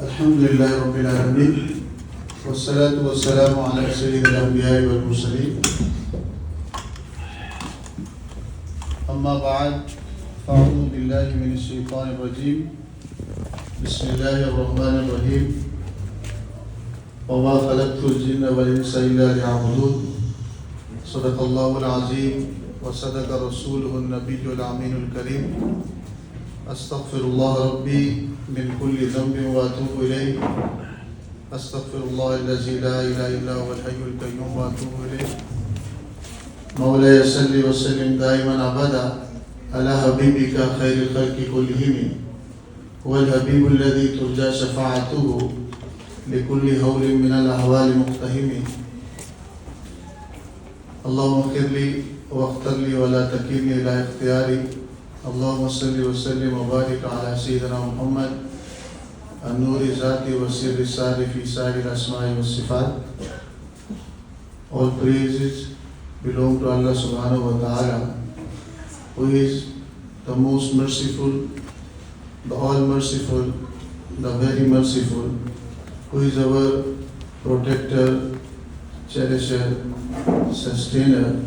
الحمد لله رب العالمين والصلاة والسلام على سيد الأنبياء والمرسلين أما بعد فأعوذ بالله من الشيطان الرجيم بسم الله الرحمن الرحيم وما خلقت الجن والإنس إلا ليعبدون صدق الله العظيم وصدق رسوله النبي الأمين الكريم استغفر الله ربي من كل ذنب واتوب اليه استغفر الله الذي لا اله الا هو الحي القيوم واتوب اليه مولاي صل وسلم دائما ابدا على حبيبك خير الخلق كلهم هو الحبيب الذي ترجى شفاعته لكل هول من الاهوال مقتهم اللهم اغفر لي واختر لي ولا تكلني الى اختياري اللهم صل وسلم وبارك على سيدنا محمد النور ذاتي وسر السار في سائر الاسماء والصفات. All praises belong to Allah subhanahu wa ta'ala, who is the most merciful, the all merciful, the very merciful, who is our protector, cherisher, sustainer,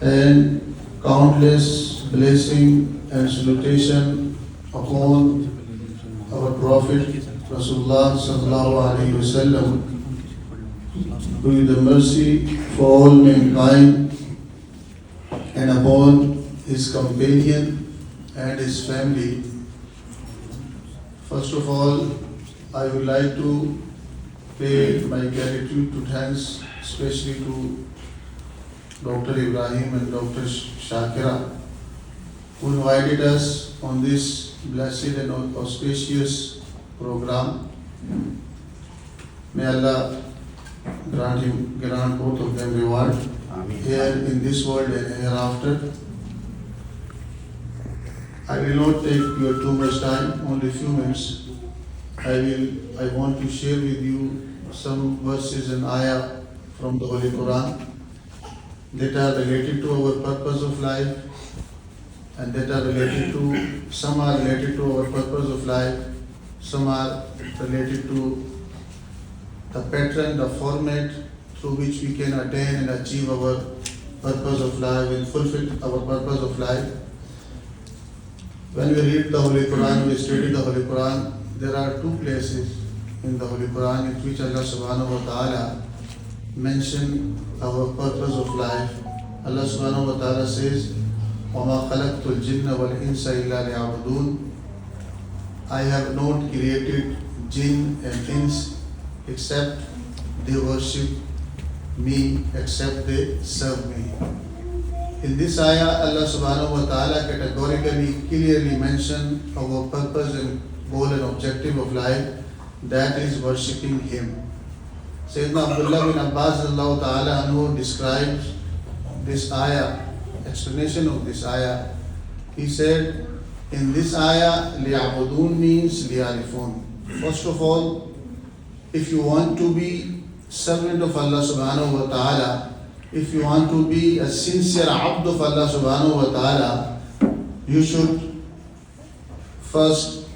and countless blessing and salutation upon our Prophet Rasulullah sallallahu alaihi wasallam, who is the mercy for all mankind, and upon his companion and his family. First of all, I would like to pay my gratitude to thanks especially to Dr. Ibrahim and Dr. Shakira, who invited us on this blessed and auspicious program. May Allah grant both of them reward here in this world and hereafter. I will not take your too much time, only a few minutes. I want to share with you some verses and ayah from the Holy Quran that are related to our purpose of life, and that are related to, some are related to our purpose of life, some are related to the pattern, the format through which we can attain and achieve our purpose of life and fulfill our purpose of life. When we read the Holy Quran, we study the Holy Quran, there are two places in the Holy Quran in which Allah subhanahu wa ta'ala mention our purpose of life. Allah subhanahu wa ta'ala says, وَمَا خَلَقْتُ الْجِنَّ وَالْإِنسَ إِلَّا لِيَعْبُدُونَ. I have not created jinn and ins except they worship me, except they serve me. In this ayah, Allah subhanahu wa ta'ala categorically, clearly mentioned our purpose and goal and objective of life, that is worshipping Him. Sayyidina Abdullah bin Abbas radhiyallahu ta'ala anhu describes this ayah, explanation of this ayah. He said, in this ayah, liya'budun means liya'rifun. First of all, if you want to be servant of Allah subhanahu wa ta'ala, if you want to be a sincere abd of Allah subhanahu wa ta'ala, you should first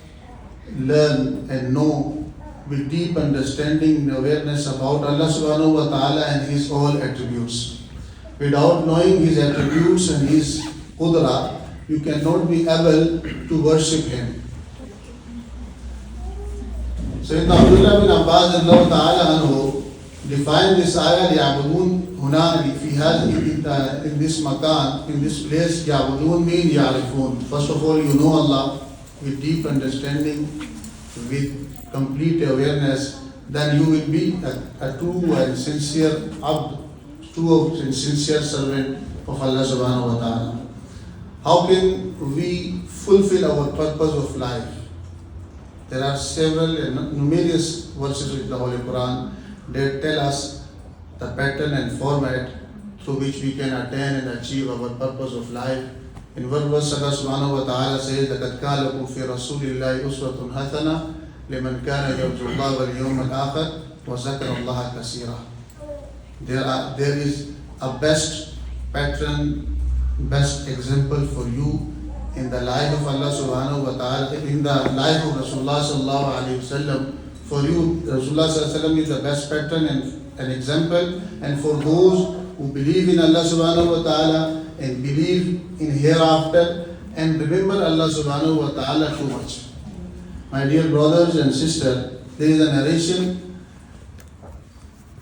learn and know with deep understanding and awareness about Allah subhanahu wa ta'ala and His all attributes. Without knowing His attributes and His qudra, you cannot be able to worship Him. Sayyidina Abdullah bin Abbas radhiyallahu ta'ala anhu defined this ayah, ya'budun huna fi hadhihi, in this makan, in this place, ya'budun mean ya'rifun. First of all, you know Allah with deep understanding, with complete awareness, then you will be a true and sincere abd, true and sincere servant of Allah subhanahu wa ta'ala. How can we fulfill our purpose of life? There are several and numerous verses in the Holy Quran that tell us the pattern and format through which we can attain and achieve our purpose of life. In one verse, Allah subhanahu wa ta'ala says, لَقَدْ كَانَ لَكُمْ فِي رَسُولِ اللَّهِ أُسْوَةٌ حَسَنَةٌ لِمَنْ كَانَ يَرْجُو اللَّهَ وَالْيَوْمَ الْآخِرَ وَذَكَرَ اللَّهَ كَثِيرًا. There is a best pattern, best example for you in the life of Allah subhanahu wa ta'ala, in the life of Rasulullah sallallahu alayhi wa sallam. For you, Rasulullah sallallahu alayhi wa sallam is the best pattern and an example. And for those who believe in Allah subhanahu wa ta'ala and believe in hereafter and remember Allah subhanahu wa ta'ala too much. My dear brothers and sisters, there is a narration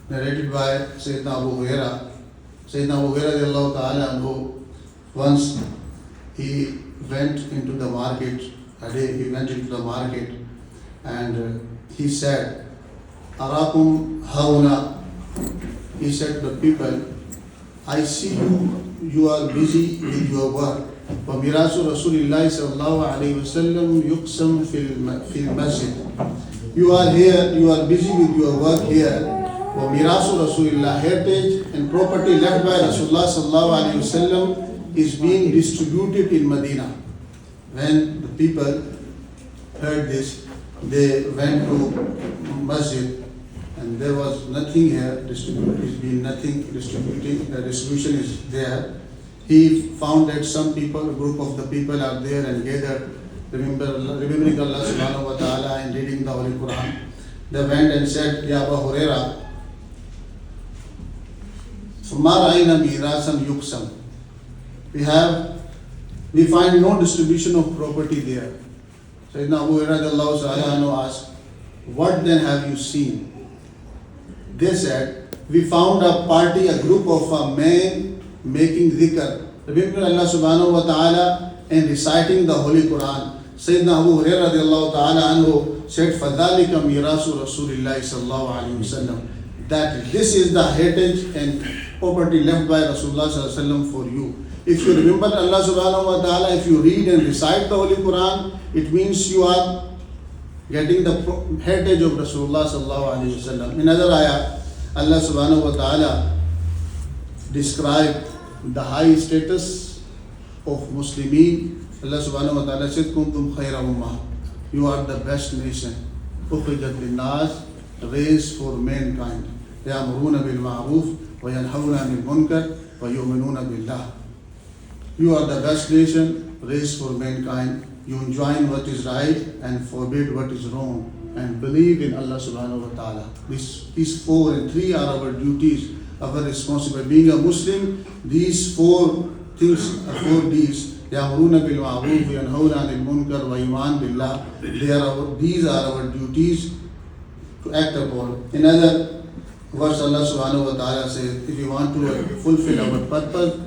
narrated by Sayyidina Abu Hurairah. Sayyidina Abu Hurairah radiallahu ta'ala anhu, once he went into the market, he went into the market and he said, Arakum hauna. He said to the people, I see you are busy with your work. وَمِرَاسُ رَسُولِ اللَّهِ صَلَّى اللَّهُ عَلَيْهِ وَسَلَّمْ يُقْسَمْ فِي الْمَسْجِدِ. You are here, you are busy with your work here. وَمِرَاسُ رَسُولِ اللَّهِ, heritage and property left by Rasulullah sallallahu alayhi wasallam is being distributed in Medina. When the people heard this, they went to masjid and there was nothing here distributed. It's been nothing distributing. The distribution is there. He found that some people, a group of the people are there and gathered, remembering Allah subhanahu wa ta'ala and reading the Holy Quran. They went and said, Ya Abu Hurairah, فَمَا رَأَيْنَا مِيرَاسًا يُقْسَمْ. We find no distribution of property there. Sayyidina Abu Hurairah asked, what then have you seen? They said, we found a party, a group of men making dhikr, remembering Allah subhanahu wa ta'ala and reciting the Holy Quran. Sayyidina Abu Hurairah radiallahu ta'ala anhu said, فَذَلِكَ مِيرَاسُ رَسُولِ اللَّهِ صَلَّى اللَّهُ عَلَيْهِ وَسَلَّمْ. That this is the heritage and property left by Rasulullah sallallahu alaihi wasallam for you. If you remember Allah subhanahu wa ta'ala, if you read and recite the Holy Quran, it means you are getting the heritage of Rasulullah sallallahu alaihi wasallam. In another ayah, Allah subhanahu wa ta'ala described the high status of Muslimin. Allah subhanahu wa ta'ala said, Kuntum khayra ummah. You are the best nation. Ukhrijat linnas, raised for mankind. Ya'muruna bil ma'ruf wa yanhawna 'anil munkar wa yu'minuna billah. You are the best nation, raised for mankind. You enjoin what is right and forbid what is wrong and believe in Allah subhanahu wa ta'ala. These 4 and 3 are our duties, our responsibility. Being a Muslim, these 4 things, 4 deeds, يَأْمُرُونَ بِالْمَعْرُوفِ وَيَنْهَوْنَ عَنِ الْمُنْكَرِ وَإِيمَانٌ بِاللَّهِ. These are our duties to act upon. In other verse, Allah subhanahu wa ta'ala says, if you want to fulfill our purpose,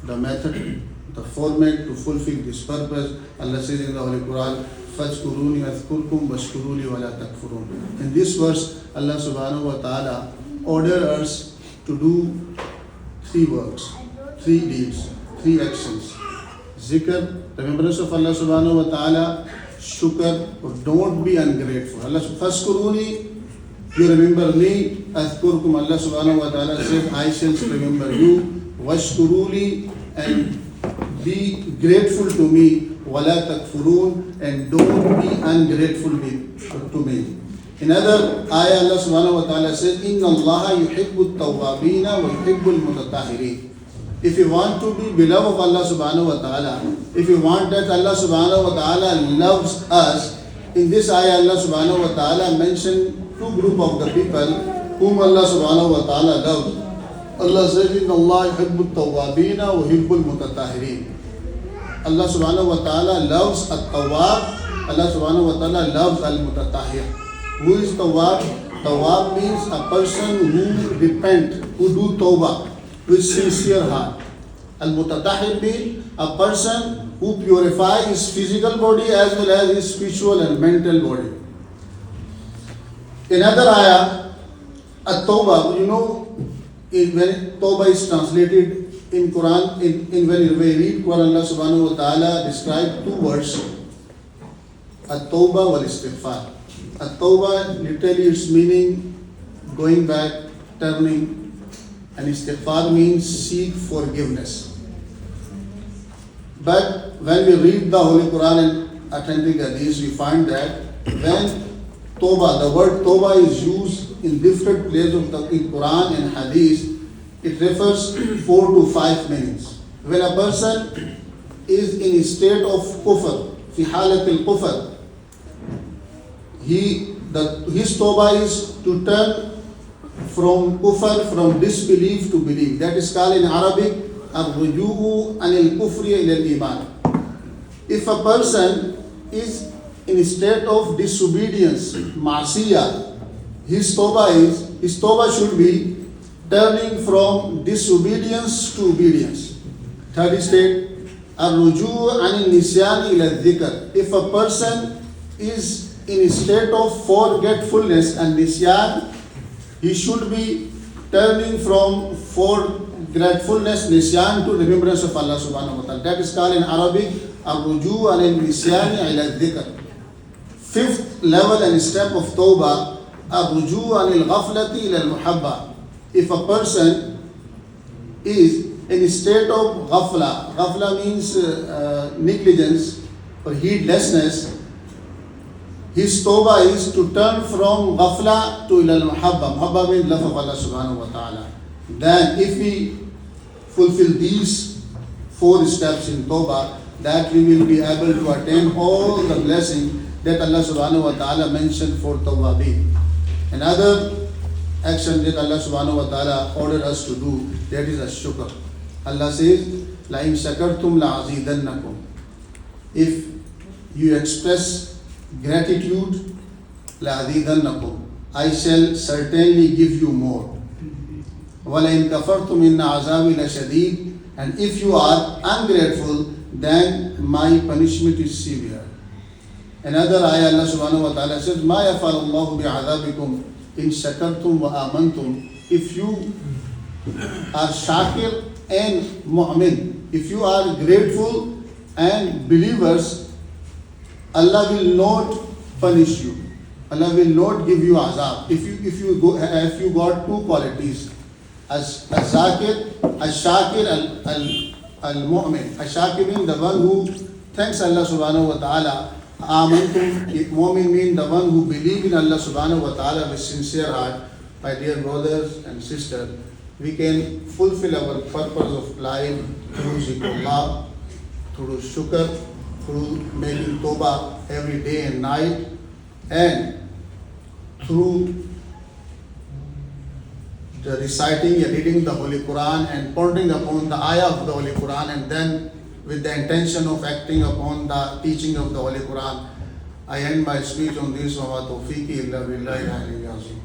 the method, the format to fulfill this purpose, Allah says in the Holy Quran, فَاذْكُرُونِي أَذْكُرْكُمْ وَاشْكُرُوا لِي وَلَا تَكْفُرُونَ. In this verse, Allah subhanahu wa ta'ala ordered us to do 3 works, 3 deeds, 3 actions. Zikr, remembrance of Allah subhanahu wa ta'ala. Shukr, don't be ungrateful. Allah Fazkuruni, you remember me. Azkurkum, Allah subhanahu wa ta'ala says, I shall remember you. Washkuruli, and be grateful to me. Wala takfurun, and don't be ungrateful to me. In other ayah, Allah subhanahu wa ta'ala says, Inna Allah yuhibbu at-tawwabina wa yuhibbu al-mutatahhirin. If you want to be beloved of Allah subhanahu wa ta'ala, if you want that Allah subhanahu wa ta'ala loves us, in this ayah Allah subhanahu wa ta'ala mentioned 2 groups of the people whom Allah subhanahu wa ta'ala loves. Allah says, Inna Allah yuhibbu at-tawwabina wa yuhibbu al-mutatahhirin. Allah subhanahu wa ta'ala loves at-tawwab. Allah subhanahu wa ta'ala loves al-mutatahhir. Who is tawwab? Tawwab means a person who repent, who do tawbah with sincere heart. Al-mutatahhir means a person who purifies his physical body as well as his spiritual and mental body. Another ayah, at-tawbah, when tawbah is translated in Quran, when we read Quran, Allah subhanahu wa ta'ala described 2 words, at-tawbah wal istighfar. At-tawbah, literally its meaning going back, turning, and istighfar means seek forgiveness. But when we read the Holy Quran and authentic hadith, we find that when tawbah, the word tawbah is used in different places in Quran and hadith, it refers 4 to 5 meanings. When a person is in a state of kufr, fi halat al-kufr, his tawbah is to turn from kufr, from disbelief to belief. That is called in Arabic al-ruju'u anil kufri ila al-iman. If a person is in a state of disobedience, ma'siyah, his tawbah should be turning from disobedience to obedience. Third state, ar-ruju' anil nisyani ila dhikr. If a person is in a state of forgetfulness and nisyan, he should be turning from forgetfulness, nisyan, to remembrance of Allah subhanahu wa ta'ala. That is called in Arabic ar-ruju' anil nisyani ila dhikr. Fifth level and step of tawbah, ar-ruju' anil ghaflati ila al-muhabba. If a person is in a state of ghafla means negligence or heedlessness, his tawbah is to turn from ghafla to ila al-muhabba. Muhabba means love of Allah subhanahu wa ta'ala. Then if we fulfill these 4 steps in tawbah, that we will be able to attain all the blessing that Allah subhanahu wa ta'ala mentioned for tawbin. Another action that Allah subhanahu wa ta'ala ordered us to do, that is ash-shukr. Allah says, la in shakartum la azidannakum. If you express gratitude, la azidannakum, I shall certainly give you more. Wa la in kafartum inna azabi la shadid. And if you are ungrateful, then my punishment is severe. Another ayah, Allah subhanahu wa ta'ala says, ma yafa'alu Allahu bi'adhabikum in shakartum wa amantum. If you are shakir and mu'min, if you are grateful and believers, Allah will not punish you. Allah will not give you azab. If you got 2 qualities, as-shakir, al-mu'min. As-shakir means the one who thanks Allah subhanahu wa ta'ala. Amantum, mu'min means the one who believe in Allah subhanahu wa ta'ala with sincere heart. My dear brothers and sisters, we can fulfill our purpose of life through zikrullah, through shukr, through making tawbah every day and night, and through the reciting and reading the Holy Quran and pondering upon the ayah of the Holy Quran, and then with the intention of acting upon the teaching of the Holy Quran. I end my speech on this. Wa ma tawfiqi illa billahi al-aliyyil azim.